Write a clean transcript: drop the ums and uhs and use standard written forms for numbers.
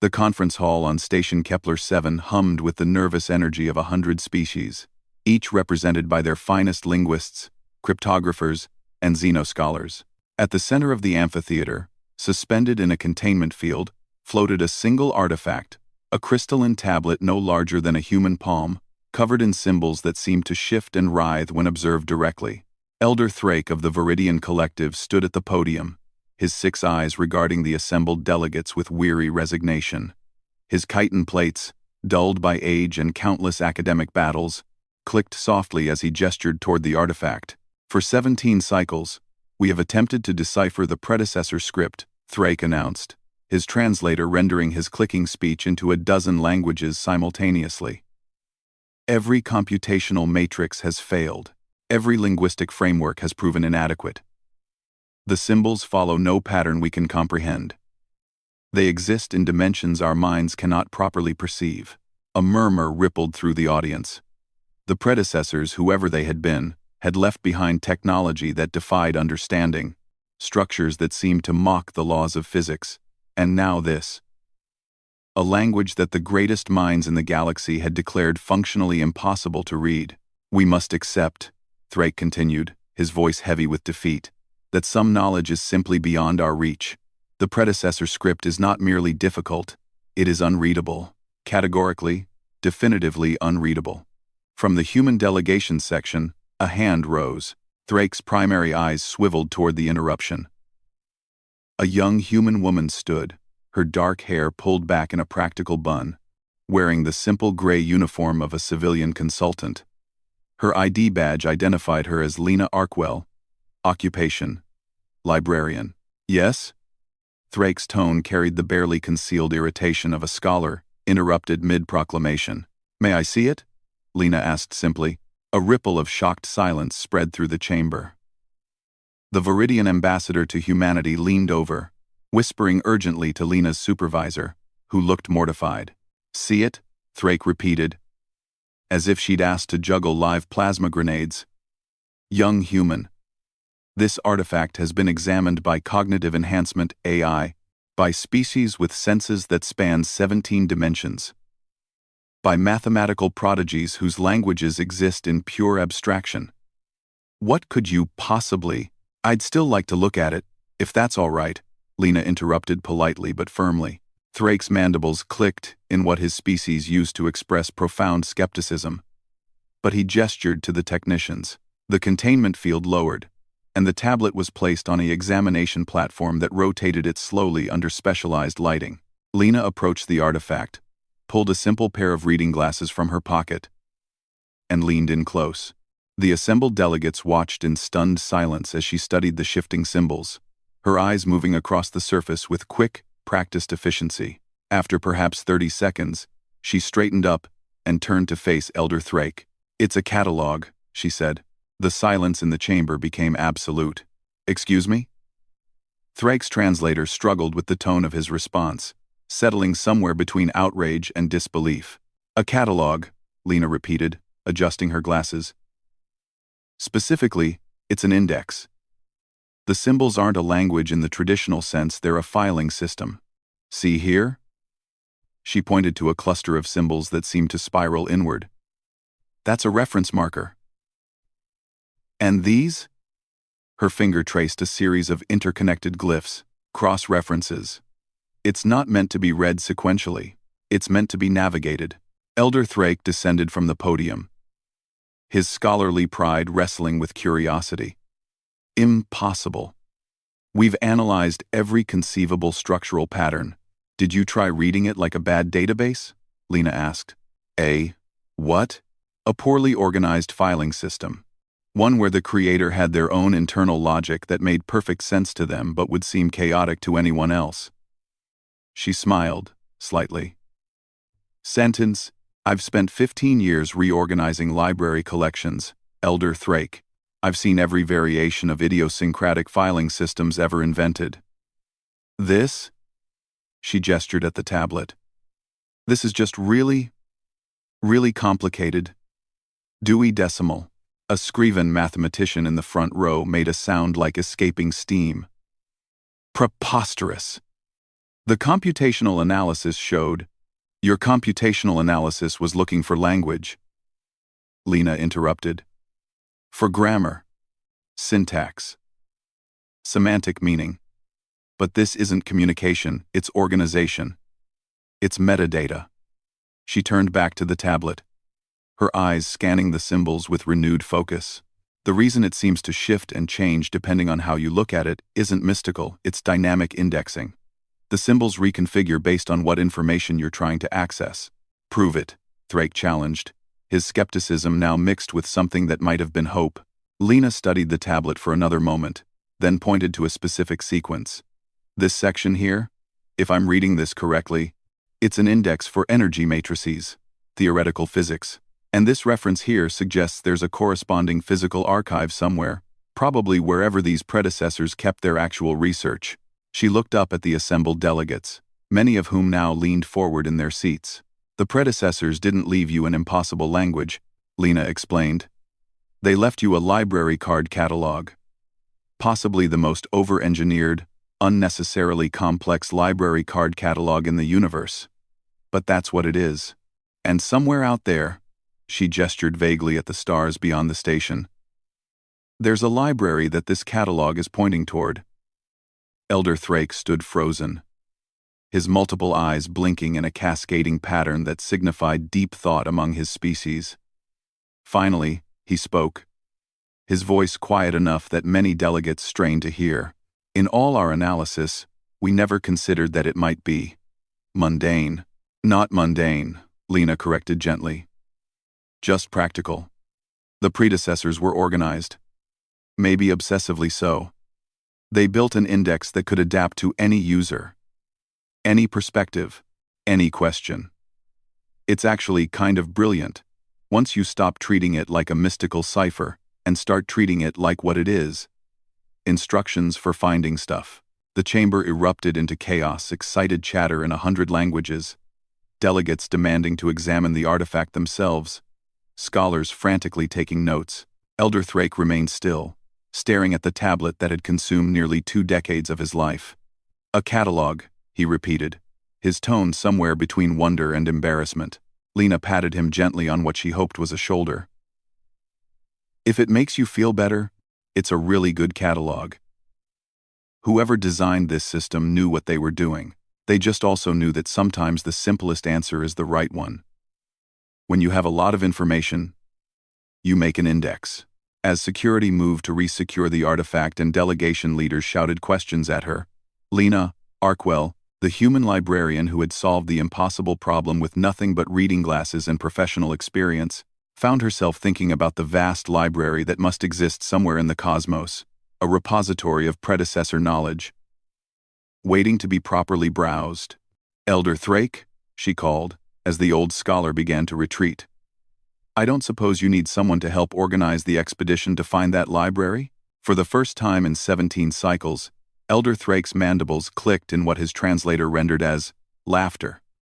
The conference hall on Station Kepler 7 hummed with the nervous energy of 100 species, each represented by their finest linguists, cryptographers, and xenoscholars. At the center of the amphitheater, suspended in a containment field, floated a single artifact, a crystalline tablet no larger than a human palm, covered in symbols that seemed to shift and writhe when observed directly. Elder Thrake of the Viridian Collective stood at the podium, his 6 eyes regarding the assembled delegates with weary resignation. His chitin plates, dulled by age and countless academic battles, clicked softly as he gestured toward the artifact. For 17 cycles, we have attempted to decipher the predecessor script, Thrake announced, his translator rendering his clicking speech into a dozen languages simultaneously. Every computational matrix has failed. Every linguistic framework has proven inadequate. The symbols follow no pattern we can comprehend. They exist in dimensions our minds cannot properly perceive. A murmur rippled through the audience. The predecessors, whoever they had been, had left behind technology that defied understanding, structures that seemed to mock the laws of physics, and now this. A language that the greatest minds in the galaxy had declared functionally impossible to read. We must accept, Thrake continued, his voice heavy with defeat, that some knowledge is simply beyond our reach. The predecessor script is not merely difficult, it is unreadable. Categorically, definitively unreadable. From the human delegation section, a hand rose. Thrake's primary eyes swiveled toward the interruption. A young human woman stood, her dark hair pulled back in a practical bun, wearing the simple gray uniform of a civilian consultant. Her ID badge identified her as Lena Arkwell. Occupation: librarian. Yes? Thrake's tone carried the barely concealed irritation of a scholar, interrupted mid-proclamation. May I see it? Lena asked simply. A ripple of shocked silence spread through the chamber. The Viridian ambassador to humanity leaned over, whispering urgently to Lena's supervisor, who looked mortified. See it? Thrake repeated, as if she'd asked to juggle live plasma grenades. Young human. This artifact has been examined by cognitive enhancement AI, by species with senses that span 17 dimensions, by mathematical prodigies whose languages exist in pure abstraction. What could you possibly— I'd still like to look at it, if that's all right, Lena interrupted politely but firmly. Thrake's mandibles clicked in what his species used to express profound skepticism. But he gestured to the technicians. The containment field lowered, and the tablet was placed on an examination platform that rotated it slowly under specialized lighting. Lena approached the artifact, pulled a simple pair of reading glasses from her pocket, and leaned in close. The assembled delegates watched in stunned silence as she studied the shifting symbols, her eyes moving across the surface with quick, practiced efficiency. After perhaps 30 seconds, she straightened up and turned to face Elder Thrake. It's a catalogue, she said. The silence in the chamber became absolute. Excuse me? Thrake's translator struggled with the tone of his response, settling somewhere between outrage and disbelief. A catalogue, Lena repeated, adjusting her glasses. Specifically, it's an index. The symbols aren't a language in the traditional sense, they're a filing system. See here? She pointed to a cluster of symbols that seemed to spiral inward. That's a reference marker. And these? Her finger traced a series of interconnected glyphs, cross-references. It's not meant to be read sequentially. It's meant to be navigated. Elder Thrake descended from the podium, his scholarly pride wrestling with curiosity. Impossible. We've analyzed every conceivable structural pattern. Did you try reading it like a bad database? Lena asked. What? A poorly organized filing system. One where the creator had their own internal logic that made perfect sense to them but would seem chaotic to anyone else. She smiled, slightly. Sentence: I've spent 15 years reorganizing library collections, Elder Thrake. I've seen every variation of idiosyncratic filing systems ever invented. This? She gestured at the tablet. This is just really complicated. Dewey Decimal. A Scriven mathematician in the front row made a sound like escaping steam. Preposterous. The computational analysis showed. Your computational analysis was looking for language, Lena interrupted. For grammar, syntax, semantic meaning. But this isn't communication, it's organization. It's metadata. She turned back to the tablet, her eyes scanning the symbols with renewed focus. The reason it seems to shift and change depending on how you look at it isn't mystical, it's dynamic indexing. The symbols reconfigure based on what information you're trying to access. Prove it, Thrake challenged, his skepticism now mixed with something that might have been hope. Lena studied the tablet for another moment, then pointed to a specific sequence. This section here, if I'm reading this correctly, it's an index for energy matrices, theoretical physics. And this reference here suggests there's a corresponding physical archive somewhere, probably wherever these predecessors kept their actual research. She looked up at the assembled delegates, many of whom now leaned forward in their seats. The predecessors didn't leave you an impossible language, Lena explained. They left you a library card catalog. Possibly the most over-engineered, unnecessarily complex library card catalog in the universe. But that's what it is. And somewhere out there, she gestured vaguely at the stars beyond the station, there's a library that this catalog is pointing toward. Elder Thrake stood frozen, his multiple eyes blinking in a cascading pattern that signified deep thought among his species. Finally, he spoke, his voice quiet enough that many delegates strained to hear. In all our analysis, we never considered that it might be mundane. Not mundane, Lena corrected gently. Just practical. The predecessors were organized. Maybe obsessively so. They built an index that could adapt to any user, any perspective, any question. It's actually kind of brilliant, once you stop treating it like a mystical cipher and start treating it like what it is. Instructions for finding stuff. The chamber erupted into chaos, excited chatter in 100 languages, delegates demanding to examine the artifact themselves, scholars frantically taking notes. Elder Thrake remained still, staring at the tablet that had consumed nearly 2 decades of his life. A catalog, he repeated, his tone somewhere between wonder and embarrassment. Lena patted him gently on what she hoped was a shoulder. If it makes you feel better, it's a really good catalog. Whoever designed this system knew what they were doing. They just also knew that sometimes the simplest answer is the right one. When you have a lot of information, you make an index. As security moved to resecure the artifact and delegation leaders shouted questions at her, Lena, Arkwell, the human librarian who had solved the impossible problem with nothing but reading glasses and professional experience, found herself thinking about the vast library that must exist somewhere in the cosmos, a repository of predecessor knowledge, waiting to be properly browsed. Elder Thrake, she called, as the old scholar began to retreat. I don't suppose you need someone to help organize the expedition to find that library? For the first time in 17 cycles, Elder Thrake's mandibles clicked in what his translator rendered as laughter.